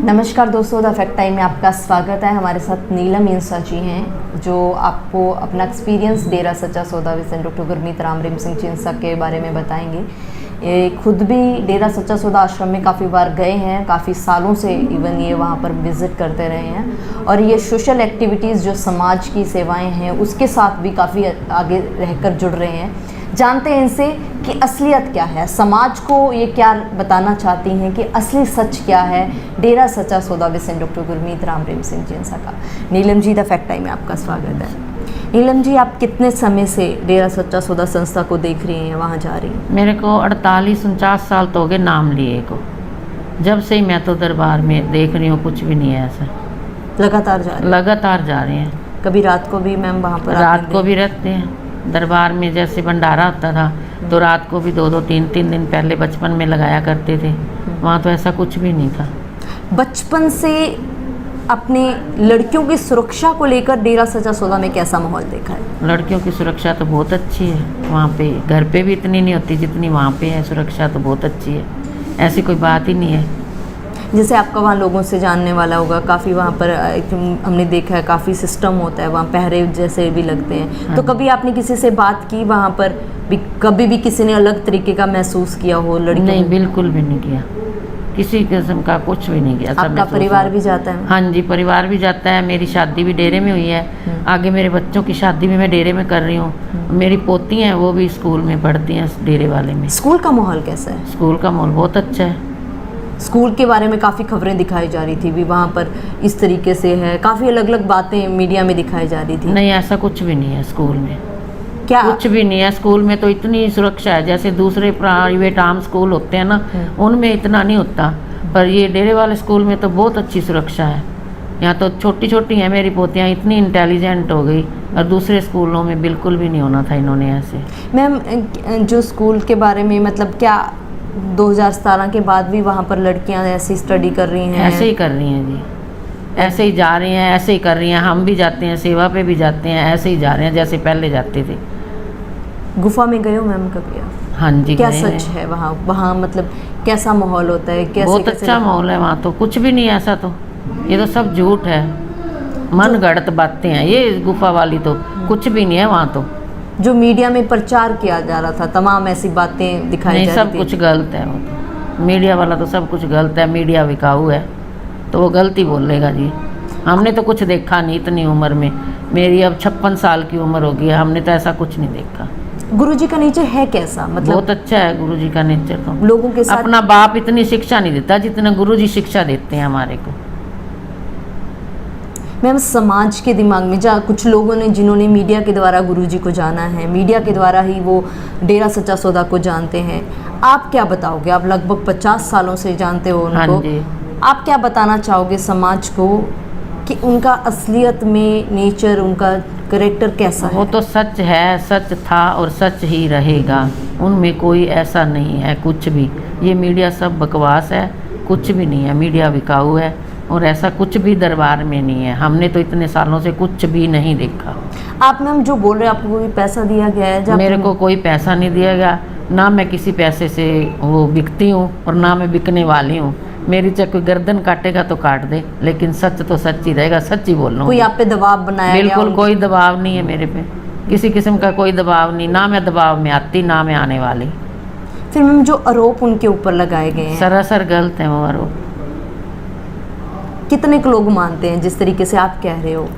नमस्कार दोस्तों, the fact time में आपका स्वागत है। हमारे साथ नीलम इंसा जी हैं जो आपको अपना एक्सपीरियंस डेरा सच्चा सौदा विजन डॉक्टर गुरमीत राम रहीम सिंह इंसा के बारे में बताएंगे। ये खुद भी डेरा सच्चा सौदा आश्रम में काफ़ी बार गए हैं, काफ़ी सालों से इवन ये वहाँ पर विज़िट करते रहे हैं और ये सोशल एक्टिविटीज़ जो समाज की सेवाएं हैं उसके साथ भी काफ़ी आगे रहकर जुड़ रहे हैं। जानते हैं इनसे कि असलियत क्या है, समाज को ये क्या बताना चाहती हैं कि असली सच क्या है डेरा सच्चा सौदा विजन डॉक्टर गुरमीत राम रहीम सिंह इंसा का। Neelam ji, the fact time में आपका स्वागत है। नीलम जी, आप कितने समय से डेरा सच्चा सौदा संस्था को देख रही हैं, वहाँ जा रही हैं? मेरे को 48-49 साल तो हो गए नाम लिए को। जब से ही मैं तो दरबार में देख रही हूँ, कुछ भी नहीं है ऐसा। लगातार जा रहे हैं? लगातार जा रहे हैं। कभी रात को भी मैम वहाँ पर? रात को भी रहते हैं दरबार में। जैसे भंडारा होता था तो रात को भी 2-2 3-3 दिन पहले बचपन में लगाया करते थे। वहाँ तो ऐसा कुछ भी नहीं था। बचपन से अपने लड़कियों की सुरक्षा को लेकर डेरा सच्चा सौदा में कैसा माहौल देखा है? लड़कियों की सुरक्षा तो बहुत अच्छी है वहाँ पे। घर पे भी इतनी नहीं होती जितनी वहाँ पे है। सुरक्षा तो बहुत अच्छी है, ऐसी कोई बात ही नहीं है। जैसे आपका वहाँ लोगों से जानने वाला होगा, काफ़ी वहाँ पर हमने देखा है काफ़ी सिस्टम होता है, वहाँ पहरे जैसे भी लगते हैं। हाँ। तो कभी आपने किसी से बात की वहाँ पर भी? कभी भी किसी ने अलग तरीके का महसूस किया हो लड़कियों? नहीं, बिल्कुल भी नहीं किया। किसी किस्म का कुछ भी नहीं किया। आपका परिवार भी जाता है? हाँ जी, परिवार भी जाता है। मेरी शादी भी डेरे में हुई है। आगे मेरे बच्चों की शादी भी मैं डेरे में कर रही हूँ। मेरी पोती हैं, वो भी स्कूल में पढ़ती हैं डेरे वाले में। स्कूल का माहौल कैसा है? स्कूल का माहौल बहुत अच्छा है। स्कूल के बारे में काफ़ी खबरें दिखाई जा रही थी भी, वहाँ पर इस तरीके से है, काफ़ी अलग अलग बातें मीडिया में दिखाई जा रही थी। नहीं, ऐसा कुछ भी नहीं है स्कूल में। क्या कुछ भी नहीं है स्कूल में। तो इतनी सुरक्षा है, जैसे दूसरे प्राइवेट आम स्कूल होते हैं ना, उनमें इतना नहीं होता, पर ये डेरे वाले स्कूल में तो बहुत अच्छी सुरक्षा है। यहाँ तो छोटी छोटी हैं मेरी पोतियाँ, इतनी इंटेलिजेंट हो गई, और दूसरे स्कूलों में बिल्कुल भी नहीं होना था इन्होंने ऐसे। मैम, जो स्कूल के बारे में मतलब क्या 2017 के बाद भी वहाँ पर लड़कियाँ ऐसी स्टडी कर रही हैं? ऐसे ही कर रही हैं जी, ऐसे ही जा रही हैं, ऐसे ही कर रही हैं। हम भी जाते हैं, सेवा पे भी जाते हैं, ऐसे ही जा रहे हैं जैसे पहले जाते थे। गुफा में गए हो मैम कभी आप? हाँ जी, क्या सच है वहाँ? वहाँ मतलब कैसा माहौल होता है? कैसे? बहुत अच्छा माहौल है वहाँ तो। कुछ भी नहीं है ऐसा तो, ये तो सब झूठ है, मन गढ़ंत बातें हैं ये गुफा वाली। तो कुछ भी नहीं है वहाँ तो। जो मीडिया में प्रचार किया जा रहा था, तमाम ऐसी बातें दिखाई नहीं, जा सब रही थी। कुछ गलत है वो तो। मीडिया वाला तो सब कुछ गलत है। मीडिया बिकाऊ है तो वो गलती बोलेगा जी। हमने तो कुछ देखा नहीं इतनी उम्र में। मेरी अब 56 साल की उम्र हो गई है, हमने तो ऐसा कुछ नहीं देखा। गुरुजी का नेचर है कैसा? मतलब बहुत अच्छा है गुरुजी का नेचर तो। लोगों के साथ अपना बाप इतनी शिक्षा नहीं देता जितना गुरुजी शिक्षा देते हैं हमारे को। मैम, समाज के दिमाग में जा कुछ लोगों ने जिन्होंने मीडिया के द्वारा गुरुजी को जाना है, मीडिया के द्वारा ही वो डेरा सच्चा सौदा को जानते हैं, आप क्या बताओगे? आप लगभग 50 सालों से जानते हो उनको। हाँ जी। आप क्या बताना चाहोगे समाज को कि उनका असलियत में नेचर, उनका करेक्टर कैसा है? वो तो सच है, सच था और सच ही रहेगा। उनमें कोई ऐसा नहीं है कुछ भी। ये मीडिया सब बकवास है, कुछ भी नहीं है। मीडिया बिकाऊ है और ऐसा कुछ भी दरबार में नहीं है। हमने तो इतने सालों से कुछ भी नहीं देखा। आप मैम जो बोल रहे हैं, आपको कोई पैसा दिया गया है? मेरे को कोई पैसा नहीं दिया गया, ना मैं किसी पैसे से वो बिकती हूँ और ना मैं बिकने वाली हूँ। मेरी चाहे कोई गर्दन काटेगा तो काट दे, लेकिन सच तो सच ही रहेगा, सच ही बोल रहा हूँ। कोई आप पे दबाव बनाया गया? बिल्कुल कोई दबाव नहीं है मेरे पे, किसी किस्म का कोई दबाव नहीं। ना मैं दबाव में आती, ना मैं आने वाली। फिर मैम जो आरोप उनके ऊपर लगाए गए हैं सरासर गलत है वो आरोप। कितने को लोग मानते हैं जिस तरीके से आप कह रहे हो?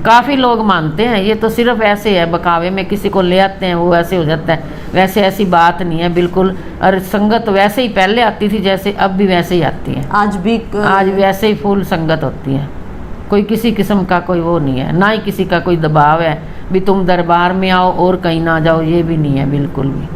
काफ़ी लोग मानते हैं। ये तो सिर्फ ऐसे है, बकावे में किसी को ले आते हैं, वो ऐसे हो जाता है। वैसे ऐसी बात नहीं है बिल्कुल। और संगत वैसे ही पहले आती थी जैसे अब भी वैसे ही आती है। आज भी आज वैसे ही फुल संगत होती है। कोई किसी किस्म का कोई वो नहीं है, ना ही किसी का कोई दबाव है भी तुम दरबार में आओ और कहीं ना जाओ, ये भी नहीं है बिल्कुल भी।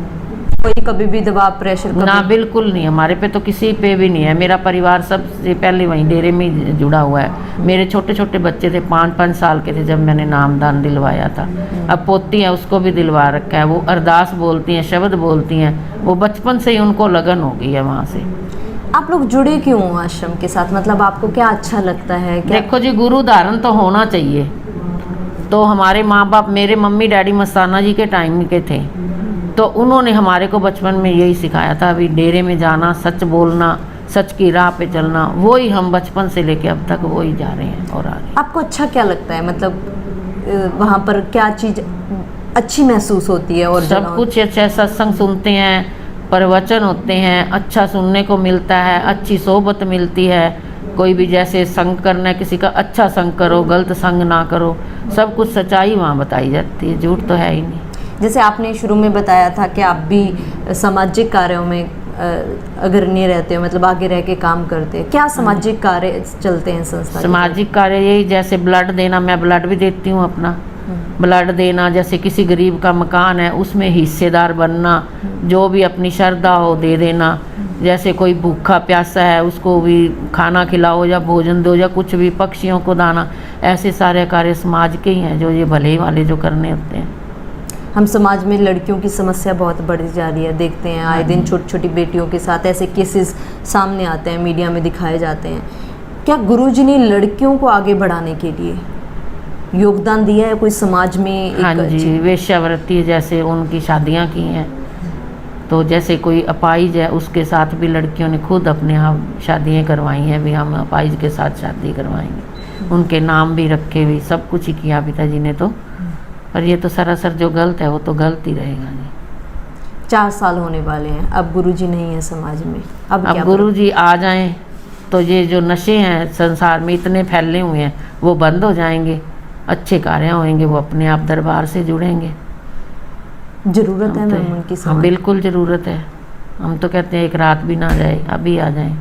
कोई कभी भी दबाव, प्रेशर ना, बिल्कुल नहीं। हमारे पे तो किसी पे भी नहीं है। मेरा परिवार सबसे पहले वहीं डेरे में जुड़ा हुआ है। मेरे छोटे छोटे बच्चे थे, 5-5 साल के थे जब मैंने नामदान दिलवाया था। अब पोती है, उसको भी दिलवा रखा है। वो अरदास बोलती हैं, शब्द बोलती हैं। वो बचपन से ही उनको लगन हो गई है वहाँ से। आप लोग जुड़े क्यों आश्रम के साथ? मतलब आपको क्या अच्छा लगता है? क्या? देखो जी, गुरु धारण तो होना चाहिए। तो हमारे माँ बाप, मेरे मम्मी डैडी मस्ताना जी के टाइम के थे, तो उन्होंने हमारे को बचपन में यही सिखाया था, अभी डेरे में जाना, सच बोलना, सच की राह पे चलना, वही हम बचपन से लेके अब तक वही जा रहे हैं और आ रहे हैं। आपको अच्छा क्या लगता है, मतलब वहाँ पर क्या चीज़ अच्छी महसूस होती है? और सब कुछ अच्छा, सत्संग सुनते हैं, प्रवचन होते हैं, अच्छा सुनने को मिलता है, अच्छी सोबत मिलती है। कोई भी जैसे संग करना है किसी का, अच्छा संग करो, गलत संग ना करो, सब कुछ सच्चाई वहाँ बताई जाती है, झूठ तो है ही नहीं। जैसे आपने शुरू में बताया था कि आप भी सामाजिक कार्यों में अग्रणी रहते हो, मतलब आगे रह के काम करते हैं। क्या सामाजिक कार्य चलते हैं संस्था? सामाजिक कार्य यही, जैसे ब्लड देना, मैं ब्लड भी देती हूँ अपना, ब्लड देना, जैसे किसी गरीब का मकान है उसमें हिस्सेदार बनना, जो भी अपनी श्रद्धा हो दे देना। जैसे कोई भूखा प्यासा है उसको भी खाना खिलाओ या भोजन दो या कुछ भी, पक्षियों को दाना, ऐसे सारे कार्य समाज के ही हैं जो ये भले वाले जो करने होते हैं। हम समाज में लड़कियों की समस्या बहुत बढ़ती जा रही है, देखते हैं आए दिन छोटी छोटी बेटियों के साथ ऐसे केसेस सामने आते हैं, मीडिया में दिखाए जाते हैं। क्या गुरुजी ने लड़कियों को आगे बढ़ाने के लिए योगदान दिया है कोई समाज में? हाँ जी, वेश्यावृत्ति जैसे उनकी शादियाँ की हैं, तो जैसे कोई अपाहिज है उसके साथ भी लड़कियों ने खुद अपने यहाँ शादियाँ करवाई हैं, भी हम अपाहिज के साथ शादी करवाएंगे, उनके नाम भी रखे हुए, सब कुछ ही किया पिताजी ने तो। पर ये तो सरासर जो गलत है वो तो गलत ही रहेगा जी। 4 साल होने वाले हैं, अब गुरुजी नहीं है समाज में, अब गुरुजी आ जाएं तो ये जो नशे हैं संसार में इतने फैले हुए हैं वो बंद हो जाएंगे, अच्छे कार्य होंगे, वो अपने आप दरबार से जुड़ेंगे। जरूरत है मैम उनकी? हाँ बिल्कुल ज़रूरत है। हम तो कहते हैं एक रात भी ना जाए, अभी आ जाएं।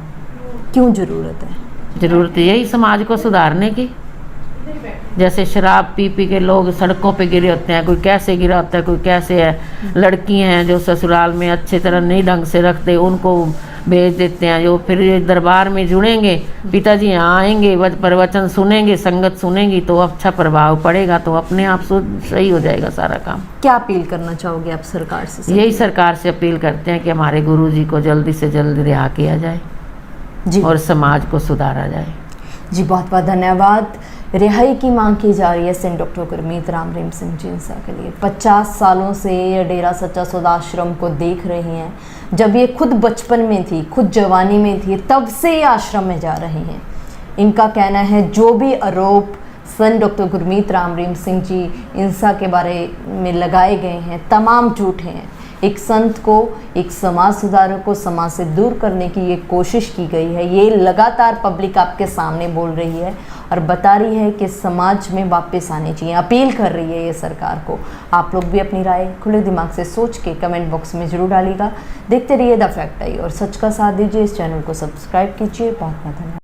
क्यों ज़रूरत है? ज़रूरत यही समाज को सुधारने की। जैसे शराब पी पी के लोग सड़कों पे गिरे होते हैं, कोई कैसे गिरा होता है, कोई कैसे है। लड़की हैं जो ससुराल में अच्छे तरह नहीं ढंग से रखते, उनको भेज देते हैं, जो फिर दरबार में जुड़ेंगे, पिताजी यहाँ आएंगे, प्रवचन सुनेंगे, संगत सुनेंगी तो अच्छा प्रभाव पड़ेगा, तो अपने आप सही हो जाएगा सारा काम। क्या अपील करना चाहोगे आप सरकार से? यही सरकार से अपील करते हैं कि हमारे गुरुजी को जल्दी से जल्दी रिहा किया जाए जी, और समाज को सुधारा जाए जी। बहुत बहुत धन्यवाद। रिहाई की मांग की जा रही है सेंट डॉक्टर गुरमीत राम रहीम सिंह चिंसा के लिए। 50 सालों से ये डेरा सच्चा सौदा आश्रम को देख रही हैं। जब ये खुद बचपन में थी, खुद जवानी में थी, तब से ये आश्रम में जा रही हैं। इनका कहना है जो भी आरोप सेंट डॉक्टर गुरमीत राम रहीम सिंह जी इंसा के बारे में लगाए गए हैं तमाम झूठे हैं। एक संत को, एक समाज सुधारक को समाज से दूर करने की ये कोशिश की गई है। ये लगातार पब्लिक आपके सामने बोल रही है और बता रही है कि समाज में वापस आने चाहिए, अपील कर रही है ये सरकार को। आप लोग भी अपनी राय खुले दिमाग से सोच के कमेंट बॉक्स में ज़रूर डालिएगा। देखते रहिए द फैक्ट आई और सच का साथ दीजिए। इस चैनल को सब्सक्राइब कीजिए। बहुत बहुत धन्यवाद।